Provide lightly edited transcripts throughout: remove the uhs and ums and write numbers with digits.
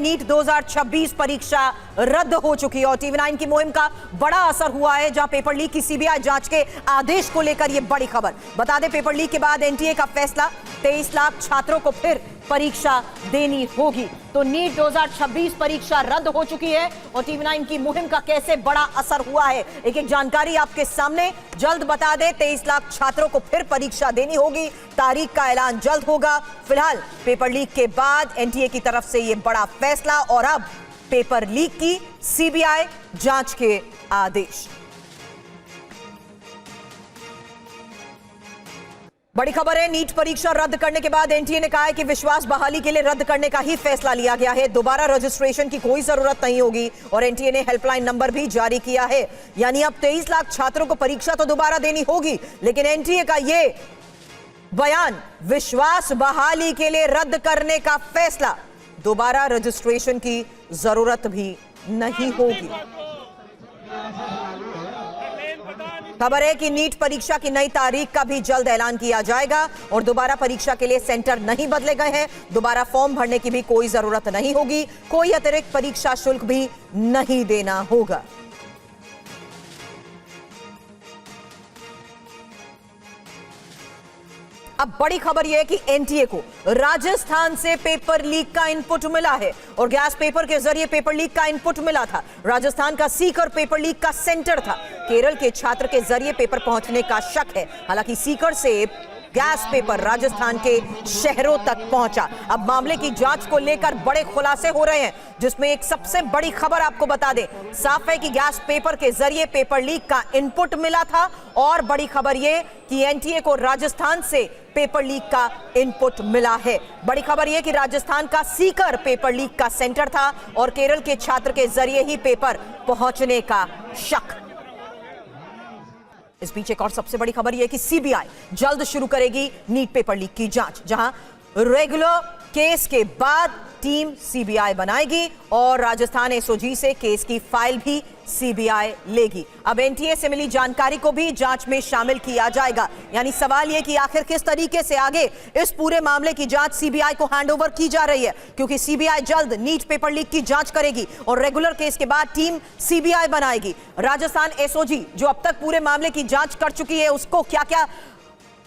NEET 2026 परीक्षा रद्द हो चुकी है और टीवी9 की मुहिम का बड़ा असर हुआ है, जहां पेपर लीक की सीबीआई जांच के आदेश को लेकर यह बड़ी खबर। बता दें, पेपर लीक के बाद एनटीए का फैसला, 23 लाख छात्रों को फिर परीक्षा देनी होगी। तो नीट 2026 परीक्षा रद्द हो चुकी है और टीवी9 की मुहिम का कैसे बड़ा असर हुआ है, एक एक जानकारी आपके सामने। जल्द बता दें, 23 लाख छात्रों को फिर परीक्षा देनी होगी। तारीख का ऐलान जल्द होगा। फिलहाल पेपर लीक के बाद एनटीए की तरफ से यह बड़ा फैसला और अब पेपर लीक की सीबीआई जांच के आदेश। बड़ी खबर है, नीट परीक्षा रद्द करने के बाद एनटीए ने कहा है कि विश्वास बहाली के लिए रद्द करने का ही फैसला लिया गया है। दोबारा रजिस्ट्रेशन की कोई जरूरत नहीं होगी और एनटीए ने हेल्पलाइन नंबर भी जारी किया है। यानी अब 23 लाख छात्रों को परीक्षा तो दोबारा देनी होगी, लेकिन एनटीए का यह बयान, विश्वास बहाली के लिए रद्द करने का फैसला, दोबारा रजिस्ट्रेशन की जरूरत भी नहीं होगी। खबर है कि नीट परीक्षा की नई तारीख का भी जल्द ऐलान किया जाएगा और दोबारा परीक्षा के लिए सेंटर नहीं बदले गए हैं। दोबारा फॉर्म भरने की भी कोई जरूरत नहीं होगी, कोई अतिरिक्त परीक्षा शुल्क भी नहीं देना होगा। अब बड़ी खबर यह है कि एनटीए को राजस्थान से पेपर लीक का इनपुट मिला है और गैस पेपर के जरिए पेपर लीक का इनपुट मिला था। राजस्थान का सीकर पेपर लीक का सेंटर था। केरल के छात्र के जरिए पेपर पहुंचने का शक है। हालांकि सीकर से गैस पेपर राजस्थान के शहरों तक पहुंचा। अब मामले की जांच को लेकर बड़े खुलासे हो रहे हैं, जिसमें एक सबसे बड़ी खबर आपको बता दें, साफ है कि गैस पेपर के जरिए पेपर लीक का इनपुट मिला था और बड़ी खबर यह कि एनटीए को राजस्थान से पेपर लीक का इनपुट मिला है। बड़ी खबर यह कि राजस्थान का सीकर पेपर लीक का सेंटर था और केरल के छात्र के जरिए ही पेपर पहुंचने का शक। इस बीच एक और सबसे बड़ी खबर यह कि सीबीआई जल्द शुरू करेगी नीट पेपर लीक की जांच, जहां रेगुलर केस के बाद टीम सीबीआई बनाएगी और राजस्थान एसओजी से केस की फाइल भी सीबीआई लेगी। अब एनटीए से मिली जानकारी को भी जांच में शामिल किया जाएगा। यानी सवाल यह कि आखिर किस तरीके से आगे इस पूरे मामले की जांच सीबीआई को हैंडओवर की जा रही है, क्योंकि सीबीआई जल्द नीट पेपर लीक की जांच करेगी और रेगुलर केस के बाद टीम सीबीआई बनाएगी। राजस्थान एसओजी जो अब तक पूरे मामले की जांच कर चुकी है, उसको क्या क्या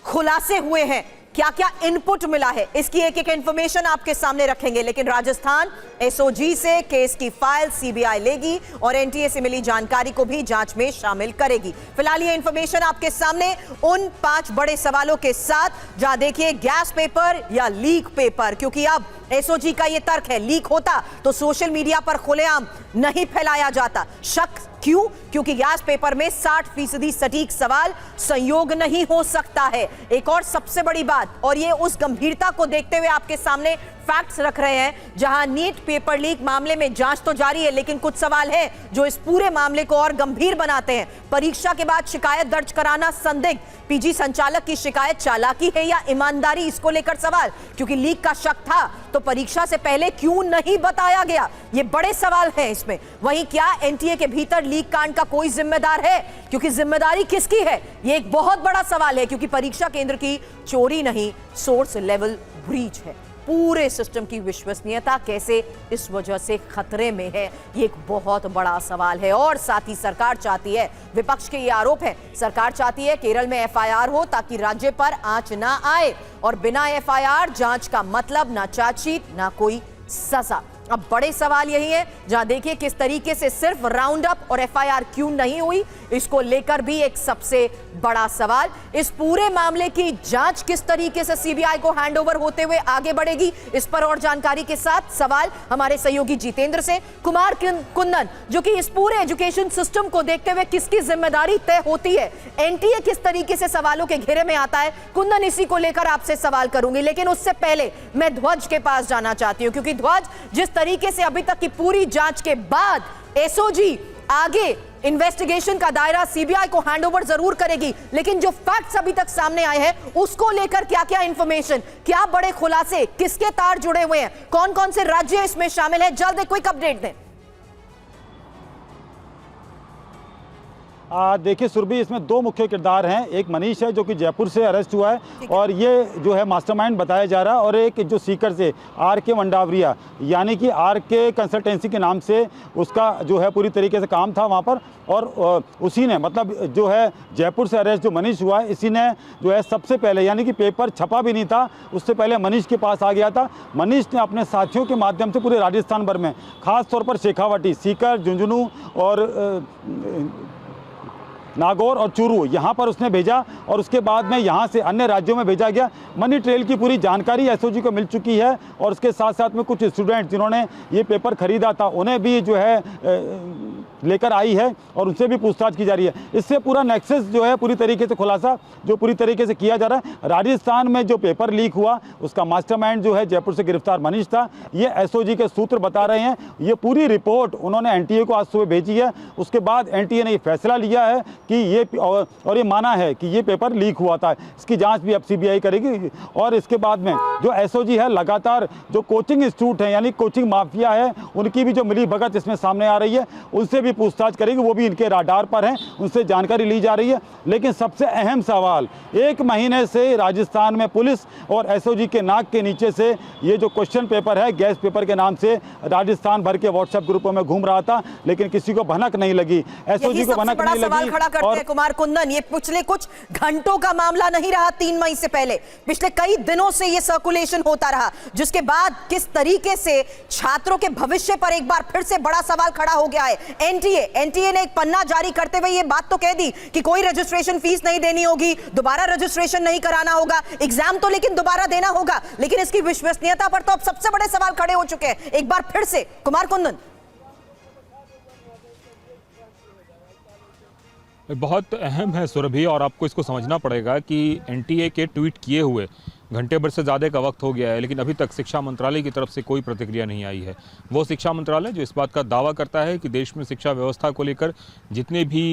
खुलासे हुए हैं, क्या क्या इनपुट मिला है, इसकी एक एक इंफॉर्मेशन आपके सामने रखेंगे। लेकिन राजस्थान एसओजी से केस की फाइल सीबीआई लेगी और एनटीए से मिली जानकारी को भी जांच में शामिल करेगी। फिलहाल ये इंफॉर्मेशन आपके सामने उन 5 बड़े सवालों के साथ, जहां देखिए गैस पेपर या लीक पेपर, क्योंकि अब एसओजी का यह तर्क है, लीक होता तो सोशल मीडिया पर खुलेआम नहीं फैलाया जाता। शक क्यों? क्योंकि गैस पेपर में 60% सटीक सवाल संयोग नहीं हो सकता है। एक और सबसे बड़ी बात, और ये उस गंभीरता को देखते हुए आपके सामने फैक्ट्स रख रहे हैं, जहां नीट पेपर लीक मामले में जांच तो जारी है, लेकिन कुछ सवाल हैं जो इस पूरे मामले को और गंभीर बनाते हैं। परीक्षा के बाद शिकायत दर्ज कराना संदिग्ध, पीजी संचालक की शिकायत चालाकी है या ईमानदारी, इसको लेकर सवाल, क्योंकि लीक का शक था तो परीक्षा से पहले क्यों नहीं बताया गया, ये बड़े सवाल हैं इसमें। वहीं क्या एनटीए के भीतर लीक कांड का कोई जिम्मेदार है, क्योंकि जिम्मेदारी किसकी है, ये एक बहुत बड़ा सवाल है, क्योंकि परीक्षा केंद्र की चोरी नहीं, सोर्स लेवल ब्रीच है। पूरे सिस्टम की विश्वसनीयता कैसे इस वजह से खतरे में है, ये एक बहुत बड़ा सवाल है। और साथ ही सरकार चाहती है, विपक्ष के ये आरोप है, सरकार चाहती है केरल में एफआईआर हो ताकि राज्य पर आंच ना आए, और बिना एफआईआर जांच का मतलब ना चार्जशीट ना कोई सजा। अब बड़े सवाल यही है, जहां देखिए किस तरीके से सिर्फ राउंड अप और एफआईआर क्यों नहीं हुई, इसको लेकर भी एक सबसे बड़ा सवाल। इस पूरे मामले की जांच किस तरीके से सीबीआई को हैंडओवर होते हुए आगे बढ़ेगी, इस पर और जानकारी के साथ सवाल हमारे सहयोगी जितेंद्र से। कुमार कुंदन, जो कि इस पूरे एजुकेशन सिस्टम को देखते हुए किसकी जिम्मेदारी तय होती है, एनटीए किस तरीके से सवालों के घेरे में आता है, कुंदन इसी को लेकर आपसे सवाल करूंगी। लेकिन उससे पहले मैं ध्वज के पास जाना चाहती हूं, क्योंकि ध्वज, जिस तरीके से अभी तक की पूरी जांच के बाद एसओजी आगे इन्वेस्टिगेशन का दायरा सीबीआई को हैंडओवर जरूर करेगी, लेकिन जो फैक्ट्स अभी तक सामने आए हैं उसको लेकर क्या क्या इंफॉर्मेशन, क्या बड़े खुलासे, किसके तार जुड़े हुए हैं, कौन कौन से राज्य इसमें शामिल है, जल्द एक क्विक अपडेट दें। देखिए सुरभि, इसमें दो मुख्य किरदार हैं। एक मनीष है जो कि जयपुर से अरेस्ट हुआ है और ये जो है मास्टरमाइंड बताया जा रहा है, और एक जो सीकर से RK वंडावरिया यानी कि RK कंसल्टेंसी के नाम से उसका जो है पूरी तरीके से काम था वहाँ पर, और उसी ने मतलब जो है जयपुर से अरेस्ट जो मनीष हुआ है, इसी ने जो है सबसे पहले, यानी कि पेपर छपा भी नहीं था उससे पहले मनीष के पास आ गया था। मनीष ने अपने साथियों के माध्यम से पूरे राजस्थान भर में, खास तौर पर शेखावाटी, सीकर, झुंझुनू और नागौर और चूरू यहाँ पर उसने भेजा, और उसके बाद में यहाँ से अन्य राज्यों में भेजा गया। मनी ट्रेल की पूरी जानकारी SOG को मिल चुकी है, और उसके साथ साथ में कुछ स्टूडेंट जिन्होंने ये पेपर खरीदा था उन्हें भी जो है लेकर आई है और उनसे भी पूछताछ की जा रही है। इससे पूरा नेक्सस जो है पूरी तरीके से खुलासा जो पूरी तरीके से किया जा रहा है। राजस्थान में जो पेपर लीक हुआ उसका मास्टरमाइंड जो है जयपुर से गिरफ्तार मनीष था, ये SOG के सूत्र बता रहे हैं। ये पूरी रिपोर्ट उन्होंने NTA को आज सुबह भेजी है। उसके बाद NTA ने ये फैसला लिया है कि ये और ये माना है कि ये पेपर लीक हुआ था। इसकी जांच भी अब CBI करेगी, और इसके बाद में जो SOG है लगातार जो कोचिंग इंस्टीट्यूट है यानी कोचिंग माफिया है उनकी भी जो मिली भगत इसमें सामने आ रही है, उनसे भी पूछताछ करेगी। वो भी इनके राडार पर हैं, उनसे जानकारी ली जा रही है। लेकिन सबसे अहम सवाल, 1 महीने से राजस्थान में पुलिस और SOG के नाक के नीचे से ये जो क्वेश्चन पेपर है गैस पेपर के नाम से राजस्थान भर के व्हाट्सएप ग्रुपों में घूम रहा था, लेकिन किसी को भनक नहीं लगी, SOG को भनक नहीं लगी। और कुमार कुंदन, ये पिछले कुछ घंटों का मामला नहीं रहा। 3 मई से पहले पिछले कई दिनों से ये सर्कुलेशन होता रहा, जिसके बाद किस तरीके से छात्रों के भविष्य पर एक बार फिर से बड़ा सवाल खड़ा हो गया है। NTA ने एक पन्ना जारी करते हुए ये बात तो कह दी कि कोई रजिस्ट्रेशन फीस नहीं देनी होगी, दोबारा रजिस्ट्रेशन नहीं कराना होगा, एग्जाम तो लेकिन दोबारा देना होगा। लेकिन इसकी विश्वसनीयता पर तो अब सबसे बड़े सवाल खड़े हो चुके हैं एक बार फिर से। कुमार कुंदन, बहुत अहम है सुरभि, और आपको इसको समझना पड़ेगा कि NTA के ट्वीट किए हुए घंटे भर से ज़्यादा का वक्त हो गया है, लेकिन अभी तक शिक्षा मंत्रालय की तरफ से कोई प्रतिक्रिया नहीं आई है। वो शिक्षा मंत्रालय जो इस बात का दावा करता है कि देश में शिक्षा व्यवस्था को लेकर जितने भी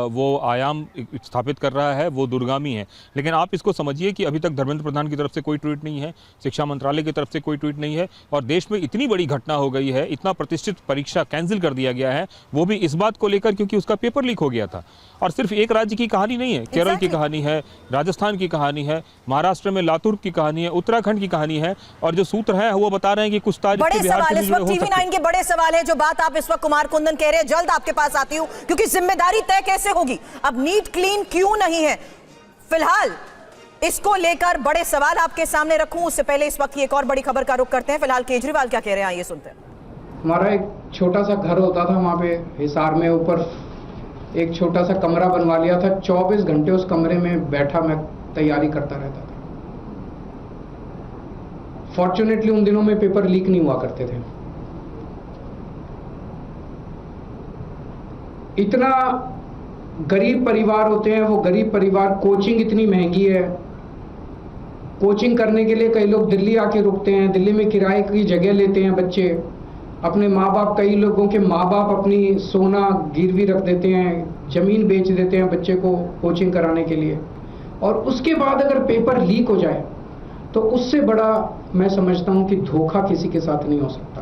वो आयाम स्थापित कर रहा है वो दूरगामी है। लेकिन आप इसको समझिए कि अभी तक धर्मेंद्र प्रधान की तरफ से कोई ट्वीट नहीं है, शिक्षा मंत्रालय की तरफ से कोई ट्वीट नहीं है, और देश में इतनी बड़ी घटना हो गई है, इतना प्रतिष्ठित परीक्षा कैंसिल कर दिया गया है, वो भी इस बात को लेकर क्योंकि उसका पेपर लीक हो गया था। और सिर्फ एक राज्य की कहानी नहीं है, केरल की कहानी है, राजस्थान की कहानी है, महाराष्ट्र में लातूर की कहानी है, उत्तराखंड की कहानी है, और जो सूत्र है वो बता रहे हैं कि कुछ तारीख बड़े सवाल इस वक्त TV9 के बड़े सवाल है जो बात आप इस वक्त कुमार कुंदन कह रहे हैं। जल्द आपके पास आती हूं, क्योंकि जिम्मेदारी तय कैसे होगी। अब नीट क्लीन क्यों नहीं है, फिलहाल इसको लेकर बड़े सवाल आपके सामने रखूं उससे पहले इस वक्त की एक और बड़ी खबर का रुख करते हैं। फिलहाल केजरीवाल क्या कह रहे हैं, आइए सुनते हैं। हमारा एक छोटा सा घर होता था वहाँ पे हिसार में, ऊपर एक छोटा सा कमरा बनवा लिया था। 24 घंटे उस कमरे में बैठा मैं तैयारी करता रहता था। फॉर्चुनेटली उन दिनों में पेपर लीक नहीं हुआ करते थे। इतना गरीब परिवार होते हैं वो गरीब परिवार, कोचिंग इतनी महंगी है, कोचिंग करने के लिए कई लोग दिल्ली आके रुकते हैं, दिल्ली में किराए की जगह लेते हैं बच्चे, अपने माँ बाप, कई लोगों के माँ बाप अपनी सोना गिरवी रख देते हैं, जमीन बेच देते हैं बच्चे को कोचिंग कराने के लिए, और उसके बाद अगर पेपर लीक हो जाए तो उससे बड़ा मैं समझता हूं कि धोखा किसी के साथ नहीं हो सकता।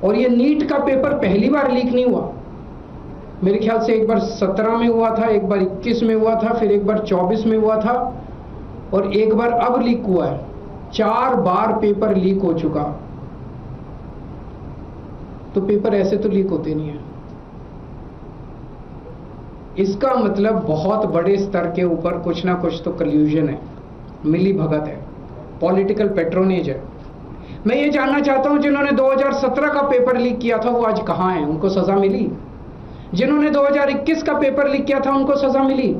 और ये नीट का पेपर पहली बार लीक नहीं हुआ, मेरे ख्याल से एक बार 17 में हुआ था, एक बार 21 में हुआ था, फिर एक बार 24 में हुआ था, और एक बार अब लीक हुआ है। 4 बार पेपर लीक हो चुका। तो पेपर ऐसे तो लीक होते नहीं है। इसका मतलब बहुत बड़े स्तर के ऊपर कुछ ना कुछ तो कल्यूजन है, मिली भगत है, पॉलिटिकल पेट्रोनेज है। मैं ये जानना चाहता हूं जिन्होंने 2017 का पेपर लीक किया था वो आज कहां हैं, उनको सजा मिली? जिन्होंने 2021 का पेपर लीक किया था उनको सजा मिली?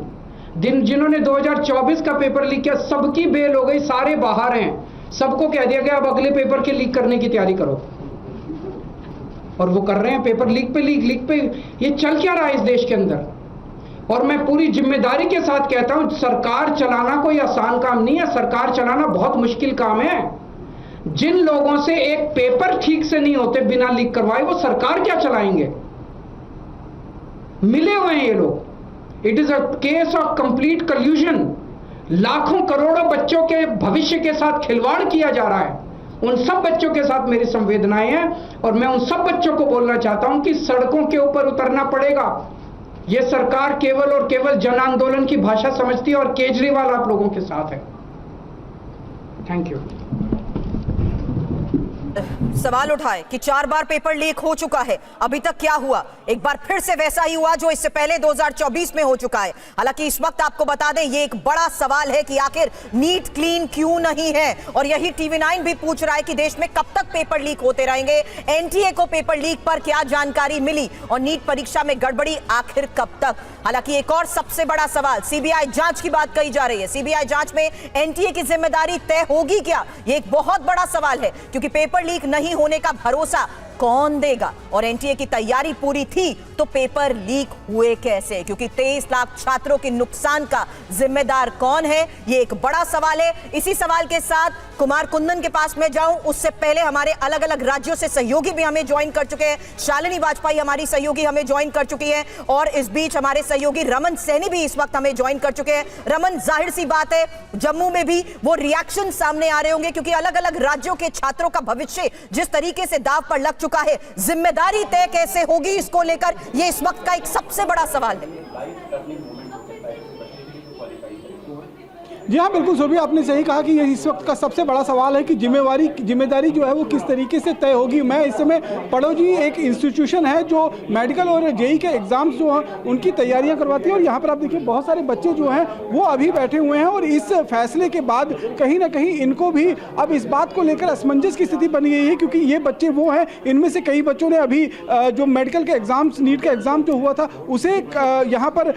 जिन्होंने 2024 का पेपर लीक किया सबकी बेल हो गई, सारे बाहर हैं, सबको कह दिया गया अब अगले पेपर के लीक करने की तैयारी करो, और वो कर रहे हैं। पेपर लीक पे लीक, लीक पे ये चल क्या रहा है इस देश के अंदर? और मैं पूरी जिम्मेदारी के साथ कहता हूं, सरकार चलाना कोई आसान काम नहीं है, सरकार चलाना बहुत मुश्किल काम है। जिन लोगों से एक पेपर ठीक से नहीं होते बिना लीक करवाए, वो सरकार क्या चलाएंगे? मिले हुए हैं ये लोग। It is a case of complete कल्यूजन। लाखों करोड़ों बच्चों के भविष्य के साथ खिलवाड़ किया जा रहा है। उन सब बच्चों के साथ मेरी संवेदनाएं हैं, और मैं उन सब बच्चों को बोलना चाहता हूं कि सड़कों के ऊपर उतरना पड़ेगा। ये सरकार केवल और केवल जन आंदोलन की भाषा समझती है और केजरीवाल आप लोगों के साथ है। Thank you. सवाल उठाए कि 4 बार पेपर लीक हो चुका है, अभी तक क्या हुआ? एक बार फिर से वैसा ही हुआ जो इससे पहले 2024 में हो चुका है। हालांकि इस वक्त आपको बता दें, ये एक बड़ा सवाल है कि आखिर नीट क्लीन क्यों नहीं है, और यही TV9 भी पूछ रहा है कि देश में कब तक पेपर लीक होते रहेंगे। एनटीए को पेपर लीक पर क्या जानकारी मिली और नीट परीक्षा में गड़बड़ी आखिर कब तक? हालांकि एक और सबसे बड़ा सवाल, सीबीआई जांच की बात कही जा रही है। सीबीआई जांच में एनटीए की जिम्मेदारी तय होगी क्या? यह एक बहुत बड़ा सवाल है, क्योंकि पेपर लीक नहीं होने का भरोसा कौन देगा? और एनटीए की तैयारी पूरी थी तो पेपर लीक हुए कैसे? क्योंकि 23 लाख छात्रों के नुकसान का जिम्मेदार कौन है, ये एक बड़ा सवाल है। इसी सवाल के साथ कुमार कुंदन के पास मैं जाऊं, उससे पहले हमारे अलग अलग राज्यों से सहयोगी भी हमें ज्वाइन कर चुके हैं। शालिनी वाजपेयी हमारी सहयोगी हमें ज्वाइन कर चुकी है, और इस बीच हमारे सहयोगी रमन सैनी भी इस वक्त हमें ज्वाइन कर चुके हैं। रमन, जाहिर सी बात है जम्मू में भी वो रिएक्शन सामने आ रहे होंगे, क्योंकि अलग अलग राज्यों के छात्रों का भविष्य जिस तरीके से दांव पर लग चुका है, जिम्मेदारी तय कैसे होगी इसको लेकर, ये इस वक्त का एक सबसे बड़ा सवाल है। जी हाँ, बिल्कुल सुरभि, आपने सही कहा कि ये इस वक्त का सबसे बड़ा सवाल है कि जिम्मेदारी जो है वो किस तरीके से तय होगी। मैं इस समय पड़ोजी एक इंस्टीट्यूशन है जो मेडिकल और जेई के एग्जाम्स जो हैं उनकी तैयारियां करवाती है, और यहाँ पर आप देखिए बहुत सारे बच्चे जो हैं वो अभी बैठे हुए हैं, और इस फैसले के बाद कहीं ना कहीं इनको भी अब इस बात को लेकर असमंजस की स्थिति बन गई है, क्योंकि ये बच्चे वो हैं, इनमें से कई बच्चों ने अभी जो मेडिकल के एग्जाम्स, नीट का एग्जाम जो हुआ था उसे यहाँ पर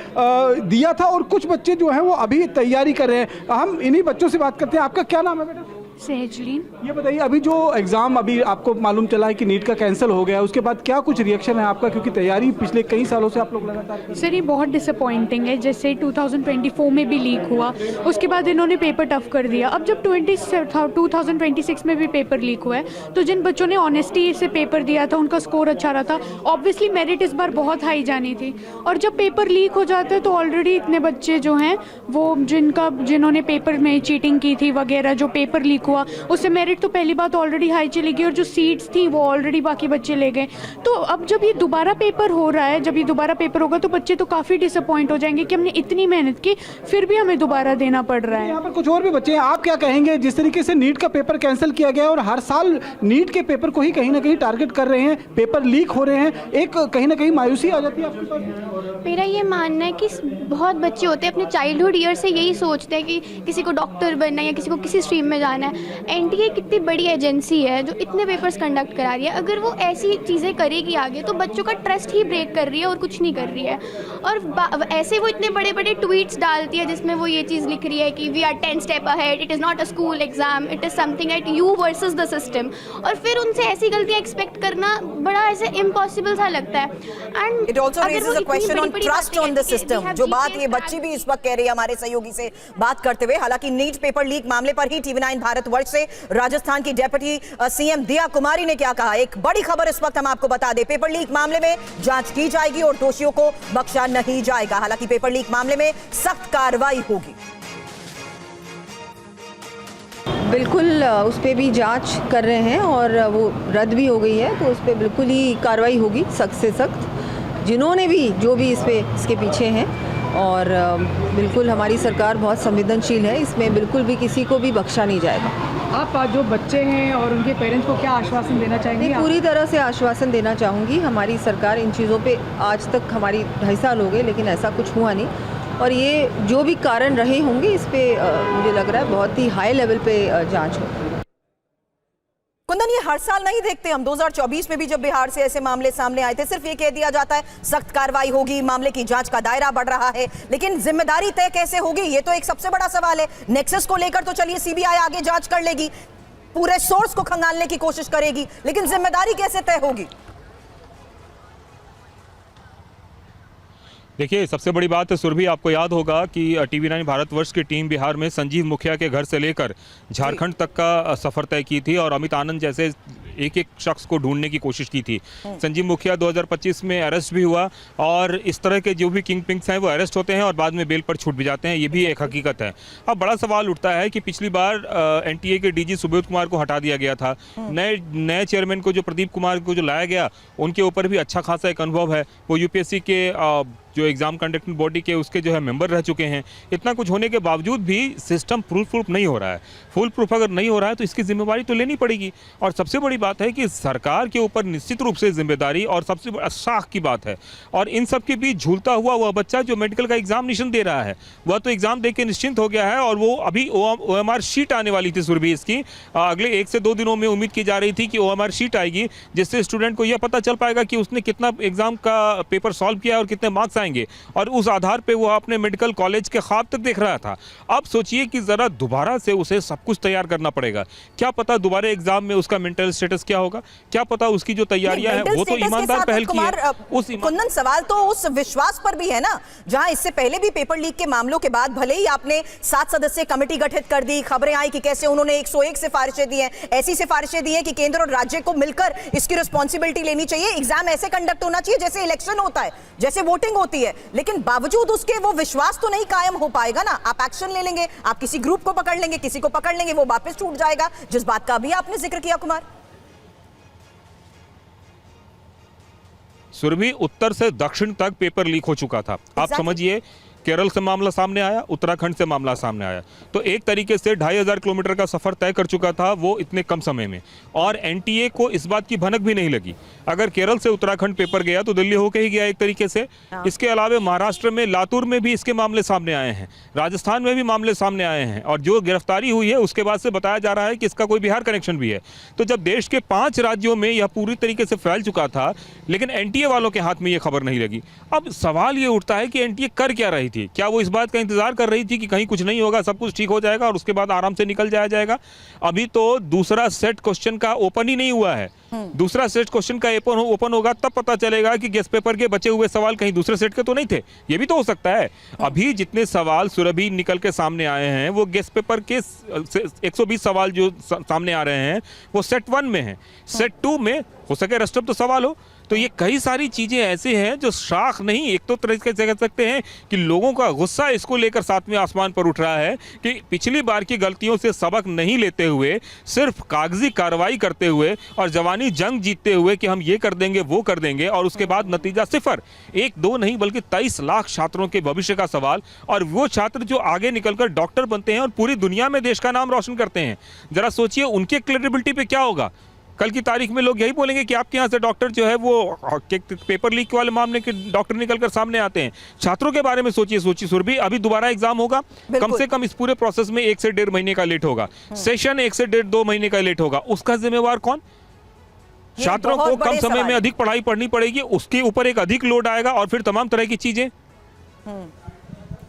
दिया था, और कुछ बच्चे जो हैं वो अभी तैयारी कर रहे हैं। हम इन्हीं बच्चों से बात करते हैं। आपका क्या नाम है बेटा? सहजलीन। ये बताइए, अभी जो एग्जाम अभी आपको मालूम चला है कि नीट का कैंसिल हो गया, उसके बाद क्या कुछ रिएक्शन है आपका, क्योंकि तैयारी पिछले कई सालों से आप लोग लगातार कर रहे हैं? सर, ये बहुत डिसअपॉइंटिंग है। जैसे 2024 में भी लीक हुआ, उसके बाद इन्होंने पेपर टफ कर दिया। अब जब 2026 में भी पेपर लीक हुआ है, तो जिन बच्चों ने ऑनेस्टी से पेपर दिया था उनका स्कोर अच्छा रहा था, ऑब्वियसली मेरिट इस बार बहुत हाई जानी थी। और जब पेपर लीक हो जाता है तो ऑलरेडी इतने बच्चे जो हैं वो जिन्होंने पेपर में चीटिंग की थी वगैरह, जो पेपर लीक हुआ उससे मेरिट तो पहली बात ऑलरेडी हाई चली गई, और जो सीट्स थी वो ऑलरेडी बाकी बच्चे ले गए। तो अब जब ये दोबारा पेपर हो रहा है, जब ये दोबारा पेपर होगा तो बच्चे तो काफ़ी डिसअपॉइंट हो जाएंगे कि हमने इतनी मेहनत की फिर भी हमें दोबारा देना पड़ रहा है। यहाँ पर कुछ और भी बच्चे हैं, आप क्या कहेंगे? जिस तरीके से नीट का पेपर कैंसिल किया गया और हर साल नीट के पेपर को ही कहीं ना कहीं टारगेट कर रहे हैं, पेपर लीक हो रहे हैं, एक कहीं ना कहीं मायूसी आ जाती है आपके पास? मेरा ये मानना है कि बहुत बच्चे होते हैं अपने चाइल्डहुड ईयर से यही सोचते हैं कि किसी को डॉक्टर बनना है या किसी को किसी स्ट्रीम में जाना है। एनटीए कितनी बड़ी एजेंसी है जो इतने पेपर्स कंडक्ट करा रही है, अगर वो ऐसी चीज़ें करेगी आगे तो बच्चों का ट्रस्ट ही ब्रेक कर रही है और कुछ नहीं कर रही है। और ऐसे वो इतने बड़े बड़े ट्वीट्स डालती है जिसमें वो ये चीज़ लिख रही है कि we are 10 step ahead, it is not a school exam, it is something at you versus the system. और फिर उनसे ऐसी गलतियाँ एक्सपेक्ट करना बड़ा ऐसे इम्पॉसिबल सा लगता है। And it also raises a question on trust on the system, जो बात ये बच्ची भी इस वक्त कह रही है हमारे सहयोगी से बात करते हुए। हालांकि नीट पेपर लीक मामले पर ही TV9 भारतवर्ष से राजस्थान की डेप्यूटी सीएम दिया कुमारी ने क्या कहा, एक बड़ी खबर इस वक्त हम आपको बता दें। पेपर लीक मामले में जांच की जाएगी और दोषियों को बख्शा नहीं जाएगा। हालांकि पेपर लीक मामले में सख्त कार्रवाई होगी। बिल्कुल उस पर भी जांच कर रहे हैं और वो रद्द भी हो गई है, तो उस पर बिल्कुल ही कार्रवाई होगी सख्त से सख्त, जिन्होंने भी जो भी इसके पीछे हैं। और बिल्कुल हमारी सरकार बहुत संवेदनशील है, इसमें बिल्कुल भी किसी को भी बख्शा नहीं जाएगा। आप जो बच्चे हैं और उनके पेरेंट्स को क्या आश्वासन देना चाहेंगे? मैं पूरी तरह से आश्वासन देना चाहूँगी। हमारी सरकार इन चीज़ों पे आज तक हमारी 2.5 साल हो गए, लेकिन ऐसा कुछ हुआ नहीं। और ये जो भी कारण रहे होंगे इस पे मुझे लग रहा है बहुत ही हाई लेवल पे जांच हो। कुंदन, ये हर साल नहीं देखते हम? 2024 में भी जब बिहार से ऐसे मामले सामने आए थे, सिर्फ ये कह दिया जाता है सख्त कार्रवाई होगी, मामले की जांच का दायरा बढ़ रहा है, लेकिन जिम्मेदारी तय कैसे होगी, ये तो एक सबसे बड़ा सवाल है। नेक्सस को लेकर तो चलिए सीबीआई आगे जांच कर लेगी, पूरे सोर्स को खंगालने की कोशिश करेगी, लेकिन जिम्मेदारी कैसे तय होगी? देखिए, सबसे बड़ी बात है सुरभि, आपको याद होगा कि TV9 भारतवर्ष की टीम बिहार में संजीव मुखिया के घर से लेकर झारखंड तक का सफ़र तय की थी और अमित आनंद जैसे एक एक शख्स को ढूंढने की कोशिश की थी। संजीव मुखिया 2025 में अरेस्ट भी हुआ, और इस तरह के जो भी किंग पिंग्स हैं वो अरेस्ट होते हैं और बाद में बेल पर छूट भी जाते हैं, ये भी एक हकीकत है। अब बड़ा सवाल उठता है कि पिछली बार एनटीए के डीजी सुबोध कुमार को हटा दिया गया था, नए चेयरमैन को जो प्रदीप कुमार को जो लाया गया, उनके ऊपर भी अच्छा खासा एक अनुभव है। वो यूपीएससी के जो एग्ज़ाम कंडक्टिंग बॉडी के उसके जो है मेंबर रह चुके हैं। इतना कुछ होने के बावजूद भी सिस्टम प्रूफ नहीं हो रहा है। फुल प्रूफ अगर नहीं हो रहा है तो इसकी जिम्मेदारी तो लेनी पड़ेगी। और सबसे बड़ी बात है कि सरकार के ऊपर निश्चित रूप से जिम्मेदारी और सबसे बड़ा शाख की बात है। और इन सब के बीच झूलता हुआ वह बच्चा जो मेडिकल का एग्जामिनेशन दे रहा है, वह तो एग्जाम दे के निश्चिंत हो गया है और वो अभी OMR शीट आने वाली थी सुरभि इसकी, अगले 1 से 2 दिनों में उम्मीद की जा रही थी कि OMR शीट आएगी, जिससे स्टूडेंट को यह पता चल पाएगा कि उसने कितना एग्जाम का पेपर सॉल्व किया और कितने मार्क्स आएंगे, और उस आधार पे वो अपने मेडिकल कॉलेज के ख्वाब तक देख रहा था। अब सोचिए कि ज़रा दोबारा से उसे सब कुछ तैयार करना पड़ेगा। क्या पता दोबारा एग्जाम में उसका मेंटल स्टेटस क्या होगा, क्या पता उसकी जो तैयारियां हैं वो तो ईमानदार पहल की है। कुंदन, सवाल तो उस विश्वास पर भी है ना, जहां इससे पहले भी पेपर लीक के मामलों के बाद भले ही आपने 7 सदस्यीय कमेटी गठित कर दी, खबरें आई कि कैसे उन्होंने 101 सिफारिशें दी हैं, ऐसी सिफारिशें दी हैं कि केंद्र और राज्य को मिलकर इसकी रिस्पॉन्सिबिलिटी लेनी चाहिए, एग्जाम ऐसे कंडक्ट होना चाहिए जैसे इलेक्शन होता है, जैसे वोटिंग होती है। लेकिन बावजूद उसके वो विश्वास तो नहीं कायम हो पाएगा ना। आप एक्शन ले लेंगे, आप किसी ग्रुप को पकड़ लेंगे, किसी को पकड़ लेंगे, वो वापस टूट जाएगा, जिस बात का भी आपने जिक्र किया कुमार। सुरभि, उत्तर से दक्षिण तक पेपर लीक हो चुका था। आप समझिए, केरल से मामला सामने आया, उत्तराखंड से मामला सामने आया, तो एक तरीके से 2500 किलोमीटर का सफर तय कर चुका था वो इतने कम समय में, और एनटीए को इस बात की भनक भी नहीं लगी। अगर केरल से उत्तराखंड पेपर गया तो दिल्ली होके ही गया एक तरीके से। इसके अलावा महाराष्ट्र में लातूर में भी इसके मामले सामने आए हैं, राजस्थान में भी मामले सामने आए हैं, और जो गिरफ्तारी हुई है उसके बाद से बताया जा रहा है कि इसका कोई बिहार कनेक्शन भी है। तो जब देश के 5 राज्यों में यह पूरी तरीके से फैल चुका था, लेकिन एनटीए वालों के हाथ में यह खबर नहीं लगी। अब सवाल ये उठता है कि एनटीए कर क्या रही थी? क्या वो इस बात का इंतजार कर रही थी कि कहीं कुछ नहीं होगा, सब कुछ ठीक हो जाएगा और उसके बाद आराम से निकल जाया जाएगा? अभी तो दूसरा सेट क्वेश्चन का ओपन ही नहीं हुआ है। दूसरा सेट क्वेश्चन का ओपन होगा तब पता चलेगा कि गेस्ट पेपर के बचे हुए सवाल कहीं दूसरे सेट के तो नहीं थे। ये भी तो हो सकता है। अभी जितने सवाल सुरभि निकल के सामने आए हैं वो गेस्ट पेपर के 120 सवाल जो सामने आ रहे हैं वो सेट 1 में है। सेट 2 में हो सके रस्टअप तो सवाल हो। तो ये कई सारी चीजें ऐसे हैं जो शाख नहीं, एक तो तरीके से कह सकते हैं कि लोगों का गुस्सा इसको लेकर 7वें आसमान पर उठ रहा है कि पिछली बार की गलतियों से सबक नहीं लेते हुए, सिर्फ कागजी कार्रवाई करते हुए और जवानी जंग जीतते हुए कि हम ये कर देंगे वो कर देंगे, और उसके बाद नतीजा सिफर। 1-2 नहीं बल्कि 23 लाख छात्रों के भविष्य का सवाल, और वो छात्र जो आगे निकलकर डॉक्टर बनते हैं और पूरी दुनिया में देश का नाम रोशन करते हैं। जरा सोचिए उनके क्रेडिबिलिटी पे क्या होगा। कल की तारीख में लोग यही बोलेंगे कि आपके यहाँ से डॉक्टर जो है वो पेपर लीक वाले मामले के डॉक्टर निकलकर सामने आते हैं। छात्रों के बारे में सोचिए सुरभि, अभी दोबारा एग्जाम होगा, कम से कम इस पूरे प्रोसेस में 1 से 1.5 महीने का लेट होगा। सेशन 1 से 1.5-2 महीने का लेट होगा। उसका जिम्मेवार कौन? छात्रों को कम समय में अधिक पढ़ाई पढ़नी पड़ेगी, उसके ऊपर एक अधिक लोड आएगा और फिर तमाम तरह की चीजें।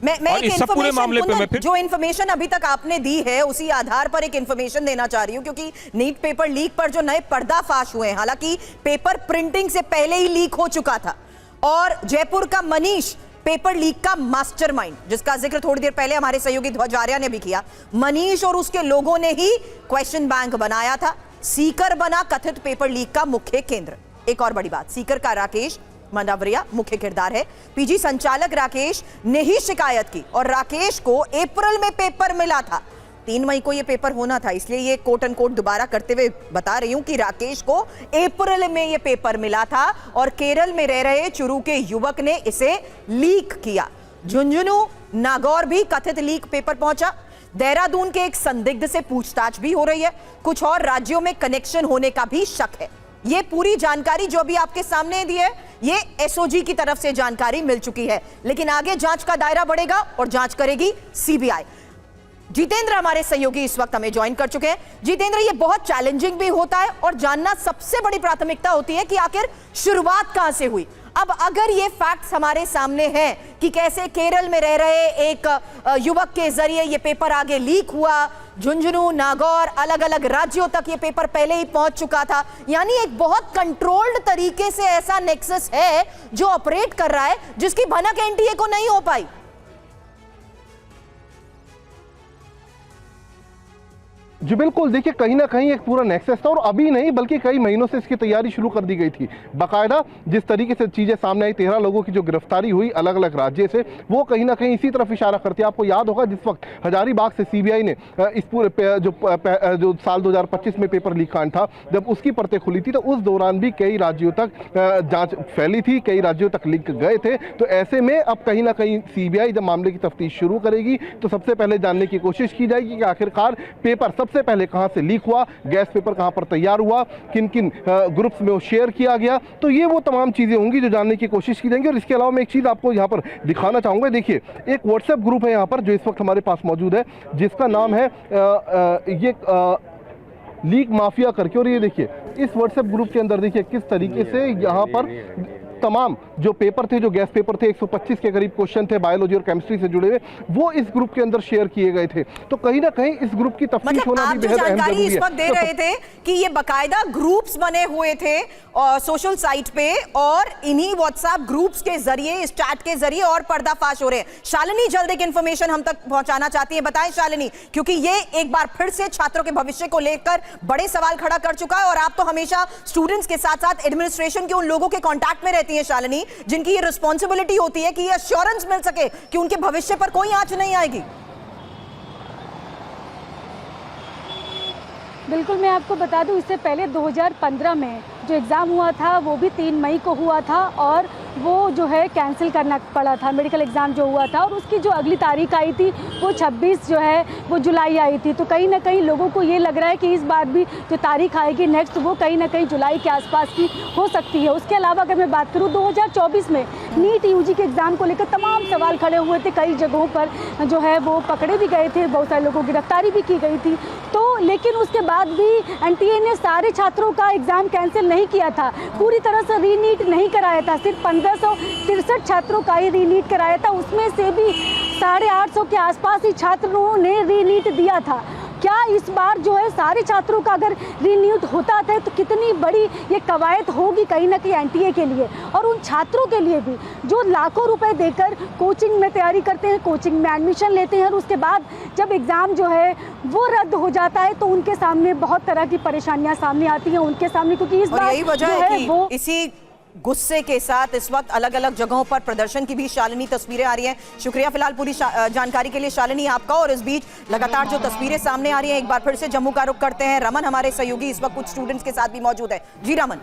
मैं एक पूरे मामले पे मैं फिर जो इन्फॉर्मेशन अभी तक आपने दी है उसी आधार पर एक इन्फॉर्मेशन देना चाह रही हूं, क्योंकि नीट पेपर लीक पर जो नए पर्दाफाश हुए हैं, हालांकि पेपर प्रिंटिंग से पहले ही लीक हो चुका था, और जयपुर का मनीष पेपर लीक का मास्टरमाइंड, जिसका जिक्र थोड़ी देर पहले हमारे सहयोगी ध्वज आर्या ने भी किया, मनीष और उसके लोगों ने ही क्वेश्चन बैंक बनाया था। सीकर बना कथित पेपर लीक का मुख्य केंद्र। एक और बड़ी बात, सीकर का राकेश मंडावरिया मुख्य किरदार है। पीजी संचालक राकेश ने ही शिकायत की, और राकेश को अप्रैल में पेपर मिला था। 3 मई को यह पेपर होना था, इसलिए ये कोट एंड कोट दोबारा करते हुए बता रही हूं कि राकेश को अप्रैल में यह पेपर मिला था और केरल में रह रहे चुरू के युवक ने इसे लीक किया। झुंझुनू नागौर भी कथित लीक पेपर पहुंचा। देहरादून के एक संदिग्ध से पूछताछ भी हो रही है। कुछ और राज्यों में कनेक्शन होने का भी शक है। ये पूरी जानकारी जो अभी आपके सामने दी है, ये एसओजी की तरफ से जानकारी मिल चुकी है, लेकिन आगे जांच का दायरा बढ़ेगा और जांच करेगी सीबीआई। जितेंद्र हमारे सहयोगी इस वक्त हमें ज्वाइन कर चुके हैं। जितेंद्र, ये बहुत चैलेंजिंग भी होता है और जानना सबसे बड़ी प्राथमिकता होती है कि आखिर शुरुआत कहां से हुई। अब अगर ये फैक्ट्स हमारे सामने हैं कि कैसे केरल में रह रहे एक युवक के जरिए ये पेपर आगे लीक हुआ, झुंझुनू नागौर अलग अलग राज्यों तक ये पेपर पहले ही पहुंच चुका था, यानी एक बहुत कंट्रोल्ड तरीके से ऐसा नेक्सस है जो ऑपरेट कर रहा है, जिसकी भनक एनटीए को नहीं हो पाई। जी बिल्कुल, देखिए कहीं ना कहीं एक पूरा नेक्सस था और अभी नहीं बल्कि कई महीनों से इसकी तैयारी शुरू कर दी गई थी। बाकायदा जिस तरीके से चीज़ें सामने आई, 13 लोगों की जो गिरफ्तारी हुई अलग अलग राज्य से, वो कहीं ना कहीं इसी तरफ इशारा करती है। आपको याद होगा जिस वक्त हजारीबाग से सीबीआई ने इस पूरे जो साल 2025 में पेपर लीक कांड था, जब उसकी परतें खुली थी, तो उस दौरान भी कई राज्यों तक जाँच फैली थी, कई राज्यों तक लिंक गए थे। तो ऐसे में अब कहीं ना कहीं सीबीआई जब मामले की तफ्तीश शुरू करेगी तो सबसे पहले जानने की कोशिश की जाएगी कि आखिरकार पेपर सबसे पहले कहां से लीक हुआ, गैस पेपर कहां पर तैयार हुआ, किन किन ग्रुप्स में वो शेयर किया गया। तो ये वो तमाम चीज़ें होंगी जो जानने की कोशिश की जाएंगी। और इसके अलावा मैं एक चीज़ आपको यहाँ पर दिखाना चाहूँगा। देखिए एक व्हाट्सएप ग्रुप है यहाँ पर जो इस वक्त हमारे पास मौजूद है, जिसका नाम है ये लीक माफिया करके। और ये देखिए इस व्हाट्सएप ग्रुप के अंदर देखिए किस तरीके से यहाँ पर तमाम जो पेपर थे, जो गैस पेपर थे, 125 के करीब क्वेश्चन थे बायोलॉजी और केमिस्ट्री से जुड़े हुए, वो इस ग्रुप के अंदर शेयर किए गए थे। तो कहीं ना कहीं इस ग्रुप की तफ्तीश होना भी बेहद अहम जरूरी है। इस वक्त दे रहे थे कि ये बकायदा ग्रुप्स बने हुए थे सोशल साइट पे और इन्हीं व्हाट्सएप ग्रुप्स के जरिए, इस चैट के जरिए और पर्दाफाश हो रहे हैं। शालिनी जल्द एक इंफॉर्मेशन हम तक पहुंचाना चाहती है, बताएं शालिनी, क्योंकि ये एक बार फिर से छात्रों के भविष्य को लेकर बड़े सवाल खड़ा कर चुका है और आप तो हमेशा स्टूडेंट्स के साथ साथ एडमिनिस्ट्रेशन के उन लोगों के कांटेक्ट में रहती है शालिनी, जिनकी ये रिस्पॉन्सिबिलिटी होती है कि ये एश्योरेंस मिल सके कि उनके भविष्य पर कोई आंच नहीं आएगी। बिल्कुल, मैं आपको बता दूं इससे पहले 2015 में जो एग्ज़ाम हुआ था वो भी 3 मई को हुआ था और वो जो है कैंसिल करना पड़ा था, मेडिकल एग्ज़ाम जो हुआ था, और उसकी जो अगली तारीख आई थी वो 26 जो है वो जुलाई आई थी। तो कहीं ना कहीं लोगों को ये लग रहा है कि इस बार भी जो तारीख आएगी नेक्स्ट वो कहीं ना कहीं जुलाई के आसपास की हो सकती है। उसके अलावा अगर मैं बात करूँ 2024 में नीट यूजी के एग्ज़ाम को लेकर तमाम सवाल खड़े हुए थे, कई जगहों पर जो है वो पकड़े भी गए थे, बहुत सारे लोगों की गिरफ्तारी भी की गई थी। तो लेकिन उसके बाद भी एनटीए ने सारे छात्रों का एग्ज़ाम कैंसिल नहीं किया था, पूरी तरह से रीनीट नहीं कराया था, सिर्फ 1563 छात्रों का ही रीनीट कराया था। उसमें से भी 850 के आसपास ही छात्रों ने रीनीट दिया था। क्या इस बार जो है सारे छात्रों का अगर रीनीट होता है तो कितनी बड़ी ये कवायद होगी कहीं ना कहीं एनटीए के लिए और उन छात्रों के लिए भी जो लाखों रुपए देकर कोचिंग में तैयारी करते हैं, कोचिंग में एडमिशन लेते हैं और उसके बाद जब एग्ज़ाम जो है वो रद्द हो जाता है तो उनके सामने बहुत तरह की परेशानियां सामने आती हैं उनके सामने, क्योंकि इस बार यही वजह है कि वो इसी गुस्से के साथ इस वक्त अलग अलग जगहों पर प्रदर्शन की भी शालिनी तस्वीरें आ रही हैं। शुक्रिया फिलहाल पूरी जानकारी के लिए शालिनी आपका। और इस बीच लगातार जो तस्वीरें सामने आ रही हैं, एक बार फिर से जम्मू का रुख करते हैं। रमन हमारे सहयोगी इस वक्त कुछ स्टूडेंट्स के साथ भी मौजूद है। जी रमन।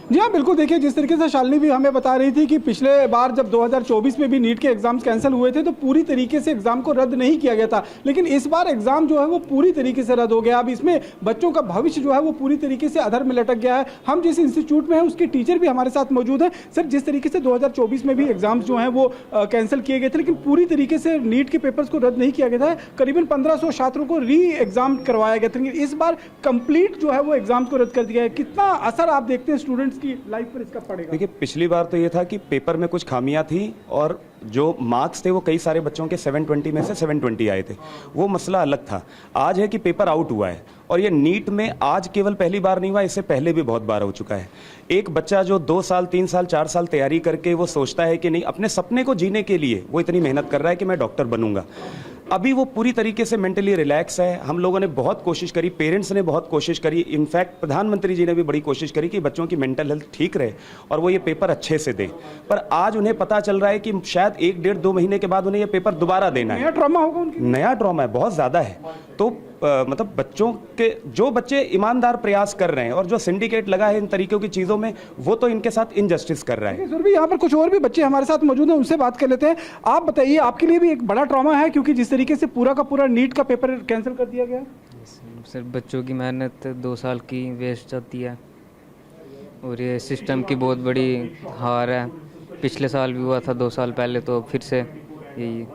जी हाँ बिल्कुल, देखिए जिस तरीके से शालिनी भी हमें बता रही थी कि पिछले बार जब 2024 में भी नीट के एग्जाम्स कैंसिल हुए थे तो पूरी तरीके से एग्जाम को रद्द नहीं किया गया था, लेकिन इस बार एग्जाम जो है वो पूरी तरीके से रद्द हो गया। अब इसमें बच्चों का भविष्य जो है वो पूरी तरीके से अधर में लटक गया है। हम जिस इंस्टीट्यूट में हैं उसके टीचर भी हमारे साथ मौजूद हैं। सर, जिस तरीके से 2024 में भी एग्जाम्स जो हैं वो कैंसिल किए गए थे, लेकिन पूरी तरीके से नीट के पेपर्स को रद्द नहीं किया गया था। करीबन 1500 छात्रों को री एग्जाम करवाया गया था, लेकिन इस बार कंप्लीट जो है वो एग्जाम को रद्द कर दिया है। कितना असर आप देखते हैं स्टूडेंट्स की लाइफ पर पड़ेगा? देखिए, पिछली बार तो ये था कि पेपर में कुछ खामियां थी और जो मार्क्स थे वो कई सारे बच्चों के 720 में से 720 आए थे, वो मसला अलग था। आज है कि पेपर आउट हुआ है और ये नीट में आज केवल पहली बार नहीं हुआ, इससे पहले भी बहुत बार हो चुका है। एक बच्चा जो 2 साल 3 साल 4 साल तैयारी करके वो सोचता है कि नहीं, अपने सपने को जीने के लिए वो इतनी मेहनत कर रहा है कि मैं डॉक्टर बनूंगा, अभी वो पूरी तरीके से मेंटली रिलैक्स है। हम लोगों ने बहुत कोशिश करी, पेरेंट्स ने बहुत कोशिश करी, इनफैक्ट प्रधानमंत्री जी ने भी बड़ी कोशिश करी कि बच्चों की मेंटल हेल्थ ठीक रहे और वो ये पेपर अच्छे से दें। पर आज उन्हें पता चल रहा है कि शायद 1 डेढ़ 2 महीने के बाद उन्हें ये पेपर दोबारा देना है। नया ट्रॉमा होगा उनके, नया ट्रॉमा है, बहुत ज़्यादा है। तो मतलब बच्चों के जो बच्चे ईमानदार प्रयास कर रहे हैं और जो सिंडिकेट लगा है इन तरीकों की चीज़ों में, वो तो इनके साथ इनजस्टिस कर रहा है। सर भी यहाँ पर कुछ और भी बच्चे हमारे साथ मौजूद हैं, उनसे बात कर लेते हैं। आप बताइए, आपके लिए भी एक बड़ा ट्रॉमा है क्योंकि जिस तरीके से पूरा का पूरा नीट का पेपर कैंसिल कर दिया गया। सर, बच्चों की मेहनत 2 साल की वेस्ट जाती है और ये सिस्टम की बहुत बड़ी हार है। पिछले साल भी हुआ था 2 साल पहले, तो फिर से यही।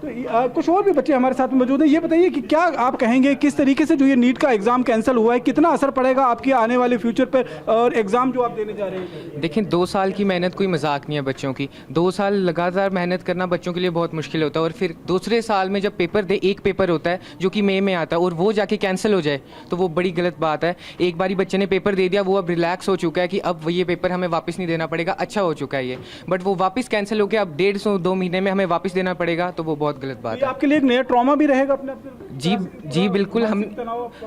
तो कुछ और भी बच्चे हमारे साथ मौजूद हैं। ये बताइए कि क्या आप कहेंगे किस तरीके से जो ये नीट का एग्जाम कैंसिल हुआ है, कितना असर पड़ेगा आपके आने वाले फ्यूचर पर और एग्जाम जो आप देने जा रहे हैं? देखिए, 2 साल की मेहनत कोई मजाक नहीं है बच्चों की। 2 साल लगातार मेहनत करना बच्चों के लिए बहुत मुश्किल होता है और फिर दूसरे साल में जब पेपर दे, एक पेपर होता है जो कि मई में आता है और वो जाके कैंसिल हो जाए तो वो बड़ी गलत बात है। एक बारी बच्चे ने पेपर दे दिया, वो अब रिलैक्स हो चुका है कि अब ये पेपर हमें वापस नहीं देना पड़ेगा, अच्छा हो चुका है ये, बट वो वापस कैंसिल हो गया, अब 1.5-2 महीने में हमें वापस देना पड़ेगा, तो वो बहुत बहुत गलत बात ये है। आपके लिए एक नया ट्रॉमा भी रहेगा अपने जी बिल्कुल, हम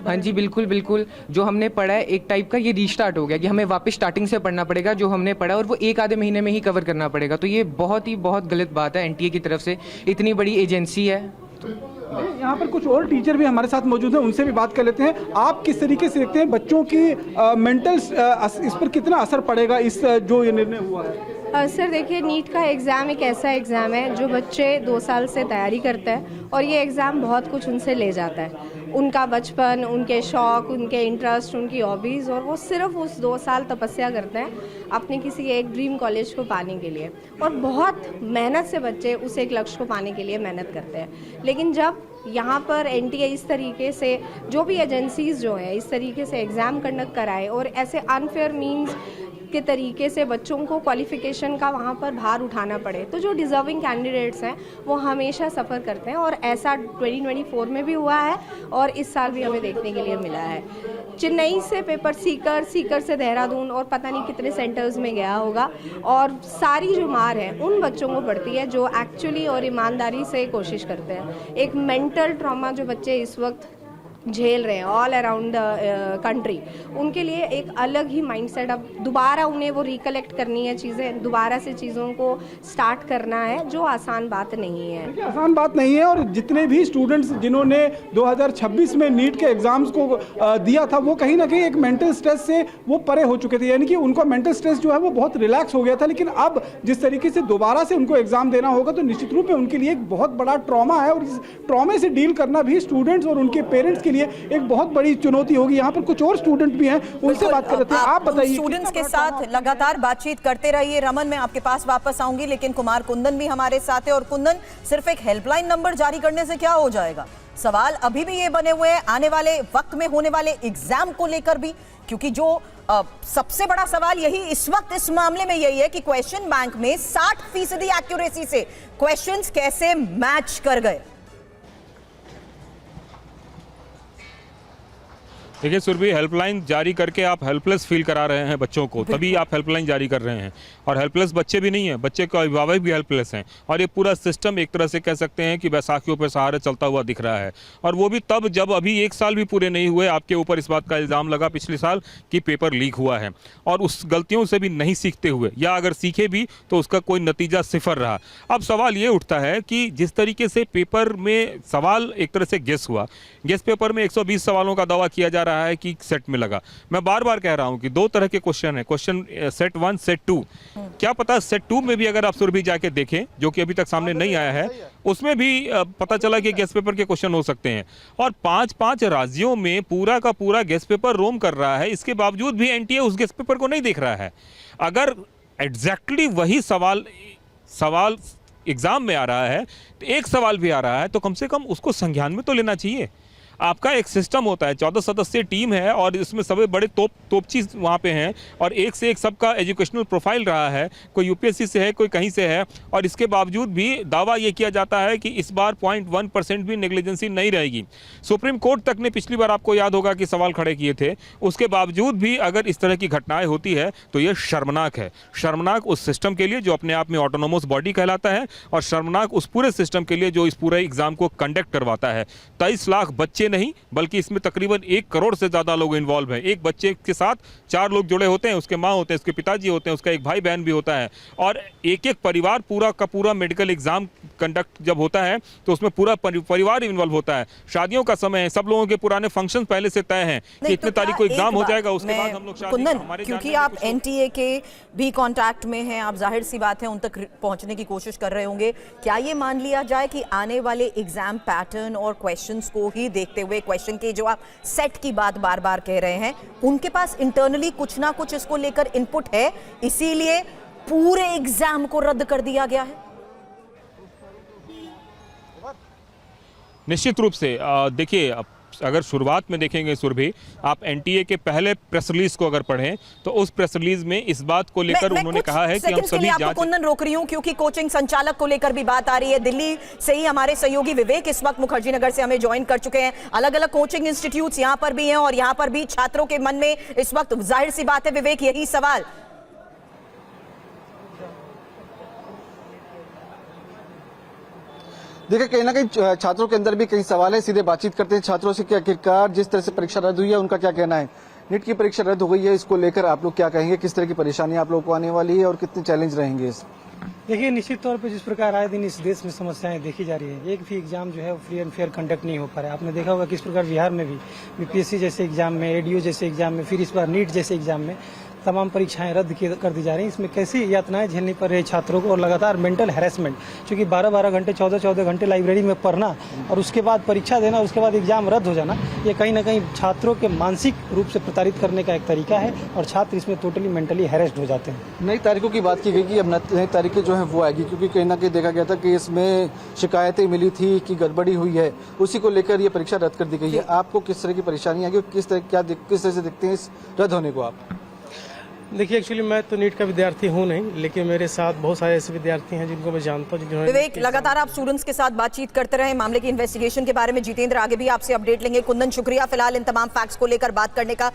हाँ जी बिल्कुल जो हमने पढ़ा है एक टाइप का ये रीस्टार्ट हो गया कि हमें वापस स्टार्टिंग से पढ़ना पड़ेगा जो हमने पढ़ा, और वो एक आधे महीने में ही कवर करना पड़ेगा। तो ये बहुत गलत बात है एनटीए की तरफ से, इतनी बड़ी एजेंसी है। यहाँ पर कुछ और टीचर भी हमारे साथ मौजूद हैं, उनसे भी बात कर लेते हैं। आप किस तरीके से देखते हैं बच्चों की मेंटल इस पर कितना असर पड़ेगा, इस जो ये निर्णय हुआ है? सर देखिए, नीट का एग्ज़ाम एक ऐसा एग्ज़ाम है जो बच्चे 2 साल से तैयारी करते हैं और ये एग्ज़ाम बहुत कुछ उनसे ले जाता है, उनका बचपन, उनके शौक़, उनके इंटरेस्ट, उनकी हॉबीज़, और वो सिर्फ उस 2 साल तपस्या करते हैं अपने किसी एक ड्रीम कॉलेज को पाने के लिए, और बहुत मेहनत से बच्चे उस एक लक्ष्य को पाने के लिए मेहनत करते हैं। लेकिन जब यहाँ पर एनटीए इस तरीके से, जो भी एजेंसीज़ जो हैं इस तरीके से एग्ज़ाम कंडक्ट कराए और ऐसे अनफेयर मीन्स के तरीके से बच्चों को क्वालिफ़िकेशन का वहाँ पर भार उठाना पड़े, तो जो डिज़र्विंग कैंडिडेट्स हैं वो हमेशा सफ़र करते हैं, और ऐसा 2024 में भी हुआ है और इस साल भी हमें देखने के लिए मिला है। चेन्नई से पेपर सीकर से देहरादून और पता नहीं कितने सेंटर्स में गया होगा, और सारी जो मार है उन बच्चों को पड़ती है जो एक्चुअली और ईमानदारी से कोशिश करते हैं। एक मेंटल ट्रॉमा जो बच्चे इस वक्त झेल रहे हैं ऑल अराउंड द कंट्री, उनके लिए एक अलग ही माइंडसेट, अब दोबारा उन्हें वो रिकलेक्ट करनी है चीज़ें, दोबारा से चीज़ों को स्टार्ट करना है, जो आसान बात नहीं है। आसान बात नहीं है, और जितने भी स्टूडेंट्स जिन्होंने 2026 में नीट के एग्ज़ाम्स को दिया था, वो कहीं ना कहीं एक मेंटल स्ट्रेस से वो परे हो चुके थे, यानी कि उनका मेंटल स्ट्रेस जो है वो बहुत रिलैक्स हो गया था। लेकिन अब जिस तरीके से दोबारा से उनको एग्ज़ाम देना होगा तो निश्चित रूप में उनके लिए एक बहुत बड़ा ट्रॉमा है, और इस ट्रॉमे से डील करना भी स्टूडेंट्स और उनके पेरेंट्स के लिए एक बहुत बड़ी चुनौती होगी। यहाँ पर कुछ और स्टूडेंट भी हैं, उनसे बात कर लेते हैं। आप बताइए। स्टूडेंट्स के साथ लगातार बातचीत करते रहिए। रमन, मैं आपके पास वापस आऊंगी, लेकिन कुमार कुंदन भी हमारे साथ है। और कुंदन, सिर्फ एक हेल्पलाइन नंबर जारी करने से क्या हो जाएगा? सवाल अभी भी ये बने हुए हैं आने वाले वक्त में होने वाले एग्जाम को लेकर भी, क्योंकि जो सबसे बड़ा सवाल यही इस वक्त इस मामले में यही है कि क्वेश्चन बैंक में 60% एक्यूरेसी से क्वेश्चंस कैसे मैच कर गए। देखिए सुरभि, हेल्पलाइन जारी करके आप हेल्पलेस फील करा रहे हैं बच्चों को, तभी आप हेल्पलाइन जारी कर रहे हैं। और हेल्पलेस बच्चे भी नहीं हैं, बच्चे के अभिभावक भी हेल्पलेस हैं। और ये पूरा सिस्टम एक तरह से कह सकते हैं कि बैसाखियों पर सहारे चलता हुआ दिख रहा है। और वो भी तब जब अभी 1 साल भी पूरे नहीं हुए, आपके ऊपर इस बात का इल्ज़ाम लगा पिछले साल कि पेपर लीक हुआ है, और उस गलतियों से भी नहीं सीखते हुए, या अगर सीखे भी तो उसका कोई नतीजा सिफर रहा। अब सवाल ये उठता है कि जिस तरीके से पेपर में सवाल एक तरह से गेस हुआ, गेस पेपर में 120 सवालों का दावा किया जा रहा है कि सेट में लगा। मैं बार बार कह रहा हूं कि 2 तरह के क्वेश्चन है, क्वेश्चन सेट 1, सेट 2। क्या पता सेट 2 में भी अगर आप सुरभि जाके देखें, जो कि अभी तक सामने नहीं आया है, उसमें भी पता चला कि गेस पेपर के क्वेश्चन हो सकते हैं। और 5-5 राज्यों में पूरा का पूरा गेस पेपर रोम कर रहा है, इसके बावजूद भी एनटीए उस गेस पेपर को नहीं देख रहा है। अगर एग्जैक्टली वही सवाल एग्जाम में आ रहा है, तो एक सवाल भी आ रहा है, तो कम से कम उसको संज्ञान में तो लेना चाहिए। आपका एक सिस्टम होता है, 14 सदस्यीय टीम है, और इसमें सभी बड़े तोपची वहाँ पे हैं, और एक से एक सबका एजुकेशनल प्रोफाइल रहा है, कोई यूपीएससी से है, कोई कहीं से है, और इसके बावजूद भी दावा ये किया जाता है कि इस बार 0.1% भी नेग्लिजेंसी नहीं रहेगी। सुप्रीम कोर्ट तक ने पिछली बार, आपको याद होगा, कि सवाल खड़े किए थे। उसके बावजूद भी अगर इस तरह की घटनाएं होती है तो ये शर्मनाक है। शर्मनाक उस सिस्टम के लिए जो अपने आप में ऑटोनोमस बॉडी कहलाता है, और शर्मनाक उस पूरे सिस्टम के लिए जो इस पूरे एग्जाम को कंडक्ट करवाता है। 23 लाख बच्चे नहीं, बल्कि इसमें तकरीबन 1 करोड़ से ज्यादा लोग इन्वॉल्व हैं। एक बच्चे के साथ 4 लोग जुड़े होते हैं, उसके माँ होते हैं, उसके पिताजी होते हैं, उसका एक भाई बहन भी होता है, और एक परिवार पूरा का पूरा मेडिकल एग्जाम कंडक्ट जब होता है तो उसमें पूरा परिवार इन्वॉल्व होता है। शादियों का समय है, सब लोगों के पुराने फंक्शन पहले से तय हैं कि इतने तारीख को एग्जाम हो जाएगा, उसके बाद हम लोग शादी। क्योंकि आप एनटीए के भी कांटेक्ट में हैं, आप जाहिर सी बात है उन तक पहुंचने की कोशिश कर रहे होंगे। क्या ये मान लिया जाए कि आने वाले एग्जाम पैटर्न और क्वेश्चंस को ही देखते हुए, क्वेश्चन के जो आप सेट की बात बार बार कह रहे हैं, उनके पास इंटरनली कुछ ना कुछ इसको लेकर इनपुट है, इसीलिए पूरे एग्जाम को रद्द कर दिया गया है? निश्चित रूप से देखिए, अगर शुरुआत में देखेंगे सुरभि, आप एनटीए के पहले प्रेस रिलीज को अगर पढ़ें तो उस प्रेस रिलीज में इस बात को लेकर उन्होंने कहा है कि हम सभी आपको कुंदन रोक रही हूं क्योंकि कोचिंग संचालक को लेकर भी बात आ रही है। दिल्ली से ही हमारे सहयोगी विवेक इस वक्त मुखर्जी नगर से हमें ज्वाइन कर चुके हैं। अलग अलग कोचिंग इंस्टीट्यूट्स यहां पर भी हैं, और यहां पर भी छात्रों के मन में इस वक्त जाहिर सी बात है विवेक यही सवाल। देखिए कहीं ना कहीं छात्रों के अंदर भी कई सवाल है, सीधे बातचीत करते हैं छात्रों से कि आखिरकार जिस तरह से परीक्षा रद्द हुई है उनका क्या कहना है। नीट की परीक्षा रद्द हो गई है, इसको लेकर आप लोग क्या कहेंगे, किस तरह की परेशानी आप लोगों को आने वाली है और कितने चैलेंज रहेंगे इस? देखिए निश्चित तौर पे जिस प्रकार आए दिन इस देश में समस्याएं देखी जा रही है, एक भी एग्जाम जो है वो फ्री एंड फेयर कंडक्ट नहीं हो पा रहा है। आपने देखा होगा किस प्रकार बिहार में भी बीपीएससी जैसे एग्जाम में, एडीओ जैसे एग्जाम में, फिर इस बार नीट जैसे एग्जाम में तमाम परीक्षाएं रद्द कर दी जा रही हैं। इसमें कैसी यातनाएं झेलनी पड़ रही छात्रों को और लगातार मेंटल हैरेसमेंट, क्योंकि 12-12 घंटे 14-14 घंटे लाइब्रेरी में पढ़ना और उसके बाद परीक्षा देना, उसके बाद एग्जाम रद्द हो जाना, ये कहीं ना कहीं छात्रों के मानसिक रूप से प्रताड़ित करने का एक तरीका है और छात्र इसमें टोटली मेंटली हैरेस्ड हो जाते हैं। नई तारीखों की बात की गई कि अब नई तारीखें जो है वो आएगी, क्योंकि कहीं ना कहीं देखा गया था कि इसमें शिकायतें मिली थी कि गड़बड़ी हुई है, उसी को लेकर ये परीक्षा रद्द कर दी गई है। आपको किस तरह की परेशानी आएगी, किस तरह से देखते हैं इस रद्द होने को आप? देखिए एक्चुअली मैं तो नीट का विद्यार्थी हूं नहीं, लेकिन मेरे साथ बहुत सारे ऐसे विद्यार्थी हैं जिनको मैं जानता हूं जिन्होंने। विवेक, लगातार आप स्टूडेंट्स के साथ बातचीत करते रहे, मामले की इन्वेस्टिगेशन के बारे में जितेंद्र आगे भी आपसे अपडेट लेंगे। कुंदन, शुक्रिया फिलहाल इन तमाम फैक्ट्स को लेकर बात करने का।